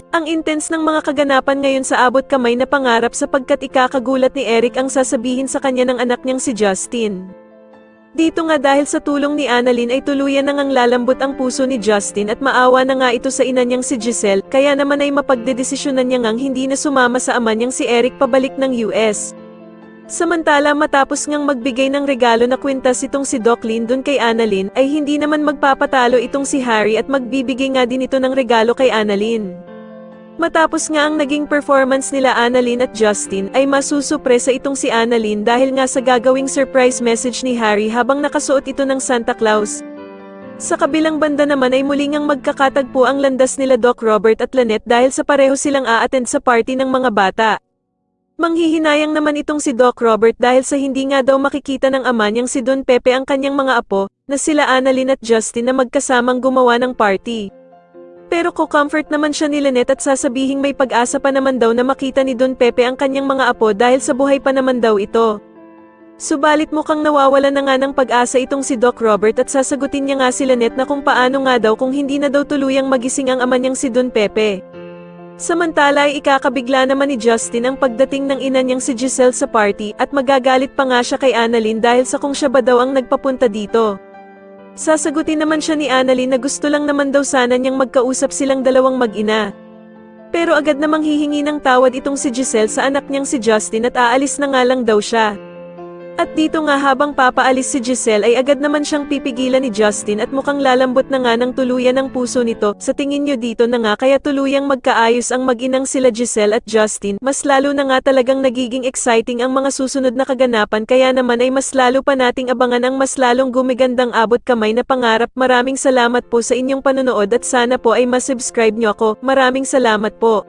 Ang intense ng mga kaganapan ngayon sa abot kamay na pangarap sapagkat ikakagulat ni Eric ang sasabihin sa kanya ng anak niyang si Justin. Dito nga dahil sa tulong ni Annalyn ay tuluyan nang lalambot ang puso ni Justin at maawa na nga ito sa ina niyang si Giselle, kaya naman ay mapagdedesisyonan niya ngang hindi na sumama sa ama niyang si Eric pabalik ng US. Samantala matapos ngang magbigay ng regalo na kwintas itong si Doc Lyndon kay Annalyn, ay hindi naman magpapatalo itong si Harry at magbibigay nga din ito ng regalo kay Annalyn. Matapos nga ang naging performance nila Annalyn at Justin, ay masusupresa itong si Annalyn dahil nga sa gagawing surprise message ni Harry habang nakasuot ito ng Santa Claus. Sa kabilang banda naman ay muli ngang magkakatagpo ang landas nila Doc Robert at Lynette dahil sa pareho silang a-attend sa party ng mga bata. Manghihinayang naman itong si Doc Robert dahil sa hindi nga daw makikita ng ama niyang si Don Pepe ang kanyang mga apo, na sila Annalyn at Justin na magkasamang gumawa ng party. Pero ko-comfort naman siya ni Lynette at sasabihing may pag-asa pa naman daw na makita ni Don Pepe ang kanyang mga apo dahil sa buhay pa naman daw ito. Subalit mukhang nawawala na nga ng pag-asa itong si Doc Robert at sasagutin niya nga si Lynette na kung paano nga daw kung hindi na daw tuluyang magising ang ama niyang si Don Pepe. Samantala ay ikakabigla naman ni Justin ang pagdating ng ina niyang si Giselle sa party at magagalit pa nga siya kay Annalyn dahil sa kung siya ba daw ang nagpapunta dito. Sasagutin naman siya ni Annalyn na gusto lang naman daw sana niyang magkausap silang dalawang mag-ina. Pero agad namang hihingi ng tawad itong si Giselle sa anak niyang si Justin at aalis na nga lang daw siya. At dito nga habang papaalis si Giselle ay agad naman siyang pipigilan ni Justin at mukhang lalambot na nga ng tuluyan ang puso nito. Sa tingin niyo dito na nga kaya tuluyang magkaayos ang mag-inang sila Giselle at Justin, mas lalo na nga talagang nagiging exciting ang mga susunod na kaganapan kaya naman ay mas lalo pa nating abangan ang mas lalong gumigandang abot kamay na pangarap. Maraming salamat po sa inyong panonood at sana po ay masubscribe niyo ako. Maraming salamat po.